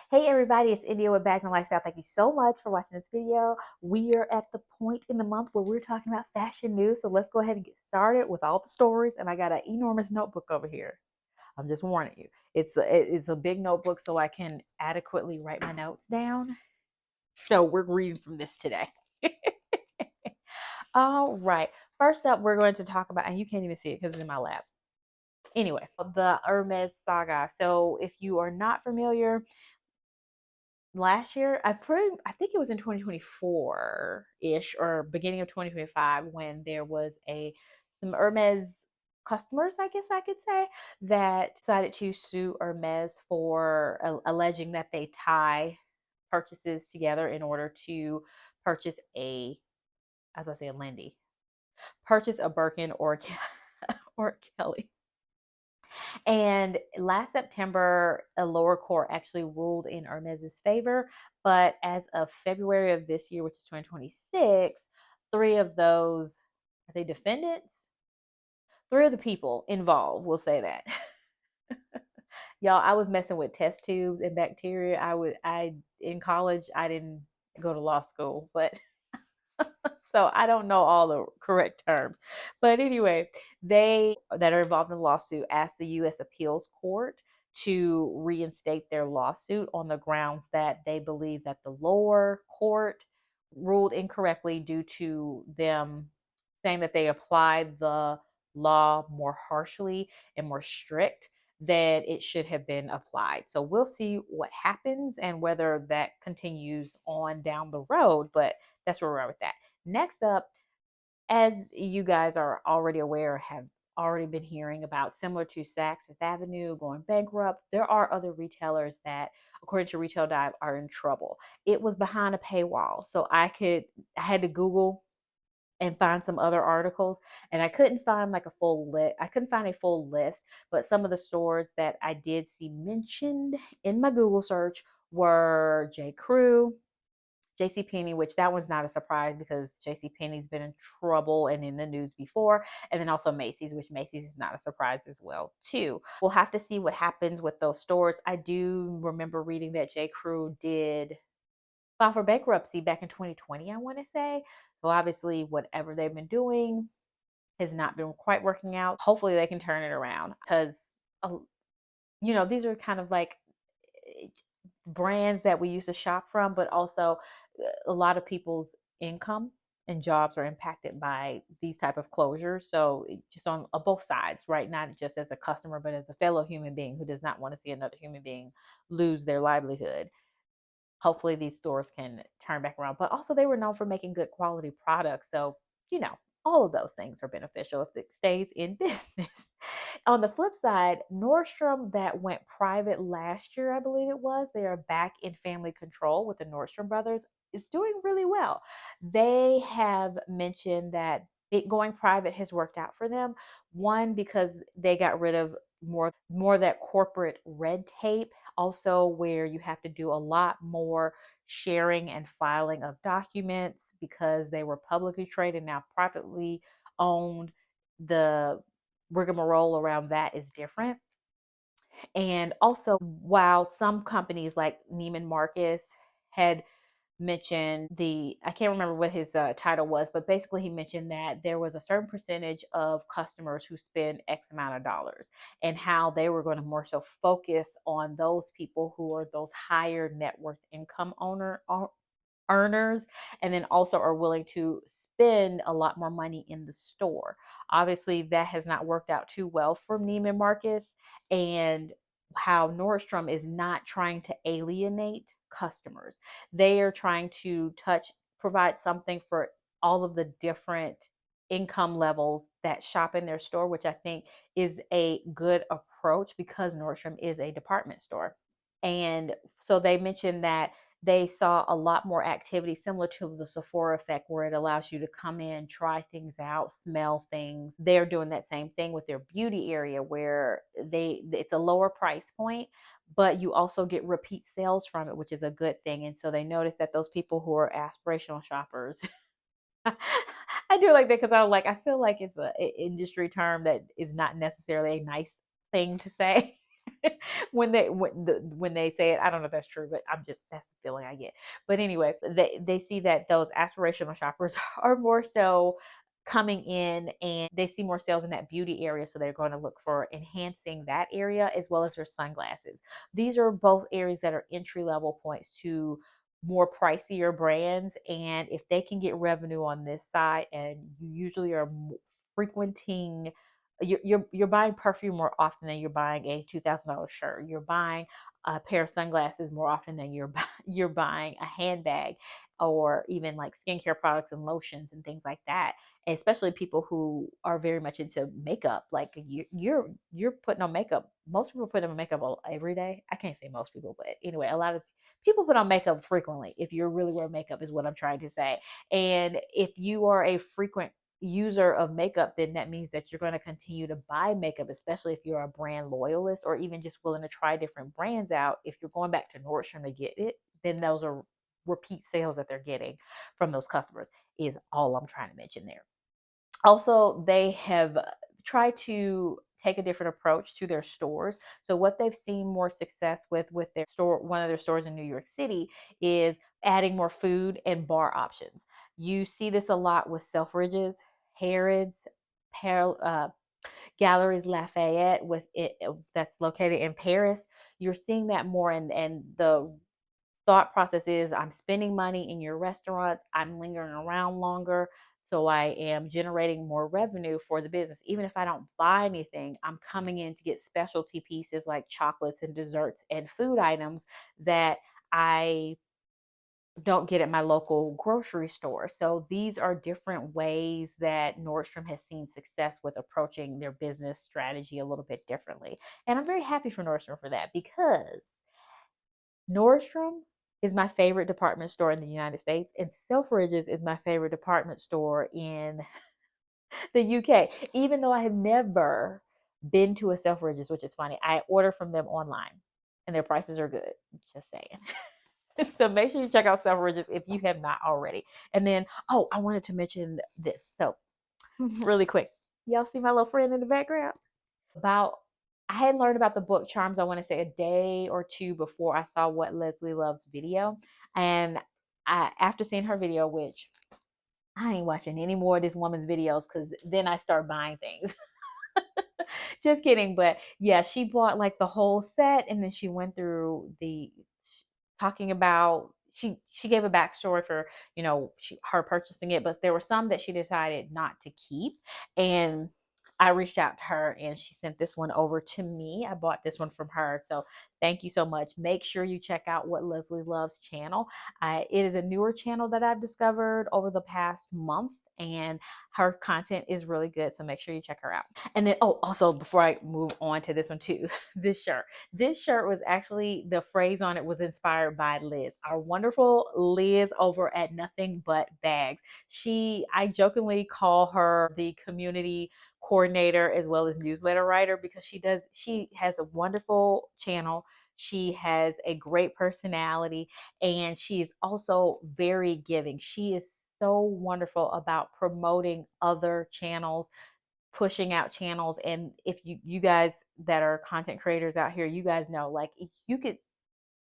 Hey everybody, it's India with Bags and Lifestyle. Thank you so much for watching this video. We are at the point in the month where we're talking about fashion news. So let's go ahead and get started with all the stories. And I got an enormous notebook over here. I'm just warning you. It's a big notebook so I can adequately write my notes down. So we're reading from this today. All right. First up, we're going to talk about, and you can't even see it because it's in my lap. Anyway, the Hermes saga. So if you are not familiar, last year, I think it was in 2024-ish or beginning of 2025 when there was some Hermes customers, I guess I could say, that decided to sue Hermes for alleging that they tie purchases together in order to purchase I was gonna say a Lindy, purchase a Birkin or or Kelly. And last September, a lower court actually ruled in Hermes's favor. But as of February of this year, which is 2026, three of those, are they defendants? Three of the people involved, we'll say that. Y'all, I was messing with test tubes and bacteria. In college, I didn't go to law school, but so I don't know all the correct terms. But anyway, they that are involved in the lawsuit asked the U.S. Appeals Court to reinstate their lawsuit on the grounds that they believe that the lower court ruled incorrectly due to them saying that they applied the law more harshly and more strict than it should have been applied. So we'll see what happens and whether that continues on down the road, but that's where we're at with that. Next up, as you guys are already aware, have already been hearing about, similar to Saks Fifth Avenue going bankrupt, there are other retailers that, according to Retail Dive, are in trouble. It was behind a paywall, so I had to Google and find some other articles, and I couldn't find like a full list. I couldn't find a full list, but some of the stores that I did see mentioned in my Google search were J. Crew, JCPenney, which that one's not a surprise because JCPenney's been in trouble and in the news before, and then also Macy's, which Macy's is not a surprise as well too. We'll have to see what happens with those stores. I do remember reading that J. Crew did file for bankruptcy back in 2020, I want to say. So obviously, whatever they've been doing has not been quite working out. Hopefully, they can turn it around because, these are kind of like brands that we used to shop from, but also a lot of people's income and jobs are impacted by these type of closures. So just on both sides, right? Not just as a customer, but as a fellow human being who does not want to see another human being lose their livelihood. Hopefully these stores can turn back around. But also they were known for making good quality products. So, all of those things are beneficial if it stays in business. On the flip side, Nordstrom, that went private last year, I believe it was, they are back in family control with the Nordstrom brothers, is doing really well. They have mentioned that it going private has worked out for them. One, because they got rid of more of that corporate red tape, also where you have to do a lot more sharing and filing of documents because they were publicly traded, now privately owned. The rigmarole around that is different. And also, while some companies like Neiman Marcus had mentioned I can't remember what his title was, but basically he mentioned that there was a certain percentage of customers who spend X amount of dollars and how they were going to more so focus on those people who are those higher net worth income earners, and then also are willing to spend a lot more money in the store. Obviously, that has not worked out too well for Neiman Marcus, and how Nordstrom is not trying to alienate customers. They are trying to provide something for all of the different income levels that shop in their store, which I think is a good approach because Nordstrom is a department store. And so they mentioned that they saw a lot more activity similar to the Sephora effect, where it allows you to come in, try things out, smell things. They're doing that same thing with their beauty area, where it's a lower price point, but you also get repeat sales from it, which is a good thing. And so they noticed that those people who are aspirational shoppers, I do like that because I feel like it's an industry term that is not necessarily a nice thing to say. when they say it. I don't know if that's true, but that's the feeling I get. But anyway, they see that those aspirational shoppers are more so coming in and they see more sales in that beauty area, so they're going to look for enhancing that area as well as their sunglasses. These are both areas that are entry level points to more pricier brands, and if they can get revenue on this side, and you usually are frequenting, you're buying perfume more often than you're buying a $2,000 shirt. You're buying a pair of sunglasses more often than you're buying a handbag, or even like skincare products and lotions and things like that. And especially people who are very much into makeup, like you're putting on makeup. Most people put on makeup every day. I can't say most people, but anyway, a lot of people put on makeup frequently. If you're really wearing makeup, is what I'm trying to say. And if you are a frequent user of makeup, then that means that you're going to continue to buy makeup, especially if you're a brand loyalist or even just willing to try different brands out. If you're going back to Nordstrom to get it, then those are repeat sales that they're getting from those customers, is all I'm trying to mention there. Also, they have tried to take a different approach to their stores. So what they've seen more success with their store, one of their stores in New York City, is adding more food and bar options. You see this a lot with Selfridges, Harrods, Galeries Lafayette with it, that's located in Paris. You're seeing that more, and the thought process is, I'm spending money in your restaurants, I'm lingering around longer, so I am generating more revenue for the business. Even if I don't buy anything, I'm coming in to get specialty pieces like chocolates and desserts and food items that I don't get at my local grocery store. So these are different ways that Nordstrom has seen success with approaching their business strategy a little bit differently. And I'm very happy for Nordstrom for that, because Nordstrom is my favorite department store in the United States, and Selfridges is my favorite department store in the UK. Even though I have never been to a Selfridges, which is funny, I order from them online, and their prices are good. Just saying. So make sure you check out Selfridges if you have not already. And then, oh, I wanted to mention this. So really quick, y'all see my little friend in the background? About I had learned about the book Charms, I want to say a day or two before I saw What Leslie Loves video. And after seeing her video, which I ain't watching any more of this woman's videos, because then I start buying things. Just kidding. But yeah, she bought like the whole set, and then she went through the talking about, she gave a backstory for, her purchasing it, but there were some that she decided not to keep. And I reached out to her and she sent this one over to me. I bought this one from her. So thank you so much. Make sure you check out What Leslie Loves channel. It is a newer channel that I've discovered over the past month, and her content is really good. So make sure you check her out. And then, oh, also before I move on to this one too, this shirt. This shirt was actually, the phrase on it was inspired by Liz, our wonderful Liz over at Nothing But Bags. I jokingly call her the community coordinator as well as newsletter writer, because she has a wonderful channel. She has a great personality, and she is also very giving. She is so wonderful about promoting other channels, pushing out channels. And if you guys that are content creators out here, you guys know, like, you could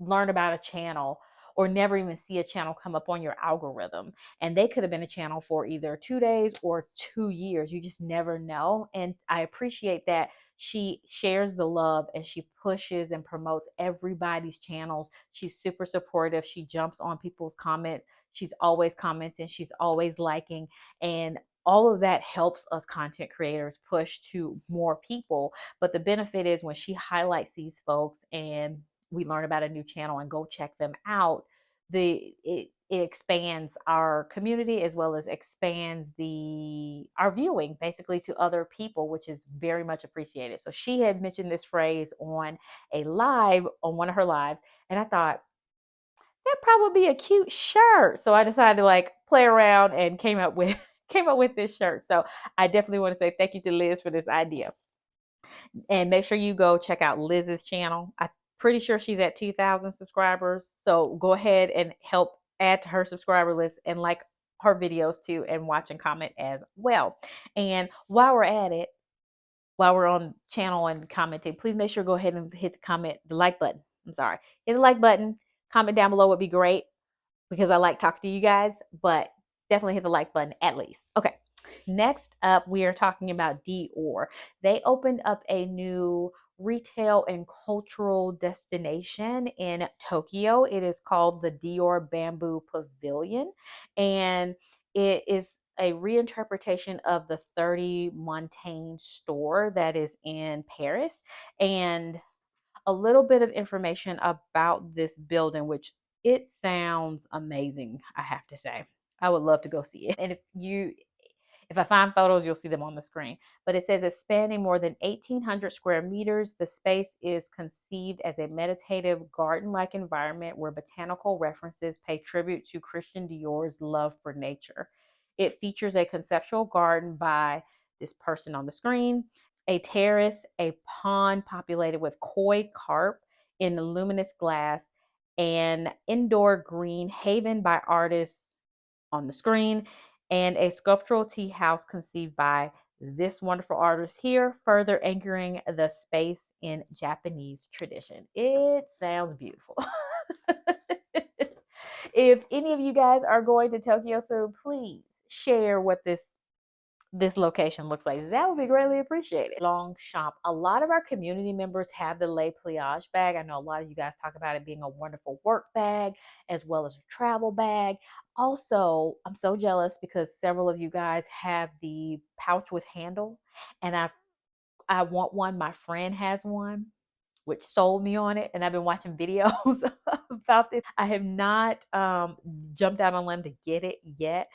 learn about a channel or never even see a channel come up on your algorithm, and they could have been a channel for either 2 days or 2 years. You just never know. And I appreciate that she shares the love and she pushes and promotes everybody's channels. She's super supportive. She jumps on people's comments. She's always commenting, she's always liking, and all of that helps us content creators push to more people. But the benefit is, when she highlights these folks and we learn about a new channel and go check them out, it expands our community as well as expands our viewing basically to other people, which is very much appreciated. So she had mentioned this phrase on one of her lives, and I thought that probably be a cute shirt. So I decided to like play around and came up with this shirt. So I definitely want to say thank you to Liz for this idea. And make sure you go check out Liz's channel. I'm pretty sure she's at 2,000 subscribers. So go ahead and help add to her subscriber list and like her videos too, and watch and comment as well. And while we're at it, while we're on channel and commenting, please make sure go ahead and hit the like button. I'm sorry. Hit the like button. Comment down below would be great because I like talking to you guys, but definitely hit the like button at least. Okay. Next up, we are talking about Dior. They opened up a new retail and cultural destination in Tokyo. It is called the Dior Bamboo Pavilion, and it is a reinterpretation of the 30 Montaigne store that is in Paris. And a little bit of information about this building, which it sounds amazing, I have to say. I would love to go see it. And if I find photos, you'll see them on the screen. But it says it's spanning more than 1,800 square meters. The space is conceived as a meditative garden-like environment where botanical references pay tribute to Christian Dior's love for nature. It features a conceptual garden by this person on the screen, a terrace, a pond populated with koi carp in luminous glass, an indoor green haven by artists on the screen, and a sculptural tea house conceived by this wonderful artist here, further anchoring the space in Japanese tradition. It sounds beautiful. If any of you guys are going to Tokyo soon, please share what this location looks like. That would be greatly appreciated. Longchamp. A lot of our community members have the Les Pliage bag. I know a lot of you guys talk about it being a wonderful work bag as well as a travel bag. Also, I'm so jealous because several of you guys have the pouch with handle, and I want one. My friend has one, which sold me on it, and I've been watching videos about this. I have not jumped out on limb to get it yet,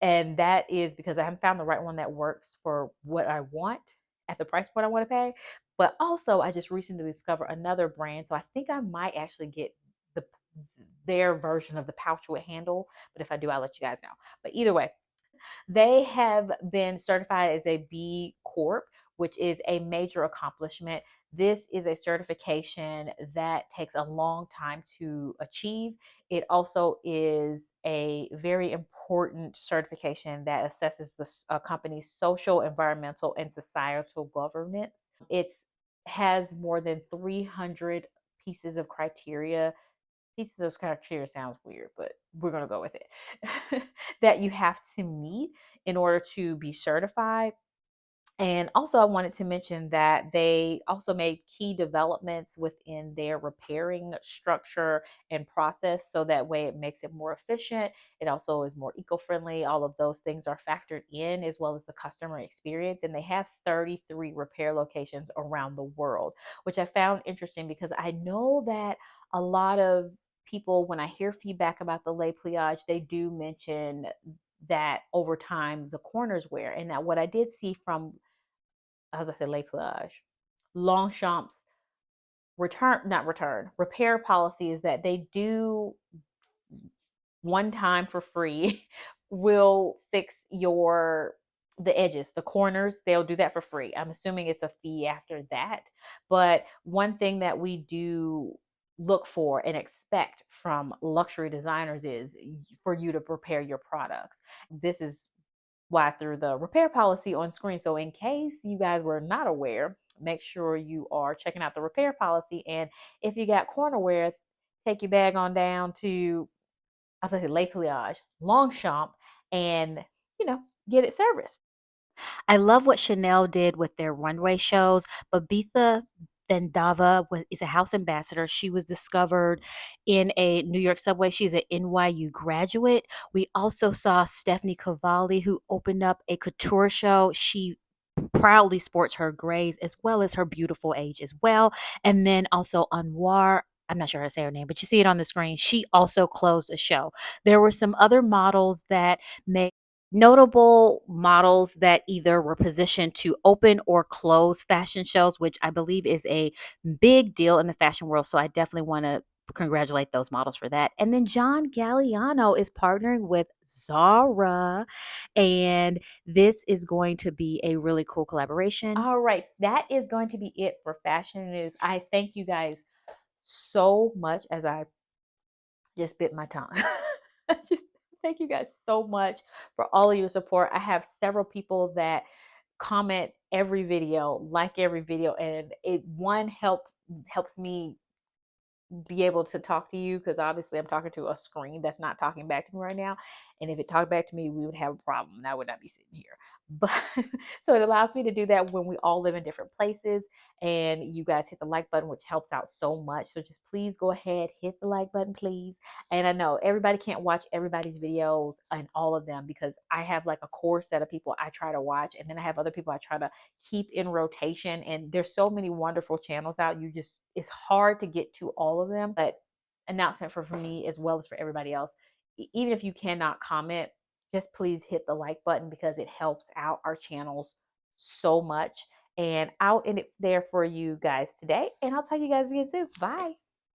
and that is because I haven't found the right one that works for what I want at the price point I want to pay. But also, I just recently discovered another brand, so I think I might actually get the their version of the pouch with handle. But if I do, I'll let you guys know. But either way, they have been certified as a B Corp, which is a major accomplishment. This is a certification that takes a long time to achieve. It also is a very important certification that assesses the company's social, environmental, and societal governance. It has more than 300 pieces of criteria. Pieces of criteria sounds weird, but we're going to go with it. That you have to meet in order to be certified. And also, I wanted to mention that they also made key developments within their repairing structure and process so that way it makes it more efficient. It also is more eco friendly. All of those things are factored in as well as the customer experience. And they have 33 repair locations around the world, which I found interesting because I know that a lot of people, when I hear feedback about the lay pliage, they do mention that over time the corners wear. And now what I did see from, as I said, lay plage, Longchamp's repair policy is that they do one time for free will fix the edges, the corners. They'll do that for free. I'm assuming it's a fee after that. But one thing that we do look for and expect from luxury designers is for you to prepare your products. This is why I threw the repair policy on screen. So in case you guys were not aware, make sure you are checking out the repair policy. And if you got corner wear, take your bag on down to, I was going to say Les Pliage, Longchamp, and, you know, get it serviced. I love what Chanel did with their runway shows. Babitha Vendava is a house ambassador. She was discovered in a New York subway. She's an NYU graduate. We also saw Stephanie Cavalli, who opened up a couture show. She proudly sports her grays as well as her beautiful age as well. And then also Anwar, I'm not sure how to say her name, but you see it on the screen. She also closed a show. There were some other models that made notable models that either were positioned to open or close fashion shows, which I believe is a big deal in the fashion world. So I definitely want to congratulate those models for that. And then John Galliano is partnering with Zara, and this is going to be a really cool collaboration. All right, that is going to be it for fashion news. I thank you guys so much as I just bit my tongue. Just thank you guys so much for all of your support. I have several people that comment every video, like every video, and it one helps me be able to talk to you, because obviously I'm talking to a screen that's not talking back to me right now. And if it talked back to me, we would have a problem and I would not be sitting here. But so it allows me to do that when we all live in different places, and you guys hit the like button, which helps out so much. So just please go ahead, hit the like button, please. And I know everybody can't watch everybody's videos and all of them, because I have like a core set of people I try to watch, and then I have other people I try to keep in rotation. And there's so many wonderful channels out. It's hard to get to all of them. But announcement for me as well as for everybody else, even if you cannot comment, just please hit the like button, because it helps out our channels so much. And I'll end it there for you guys today, and I'll talk to you guys again soon. Bye.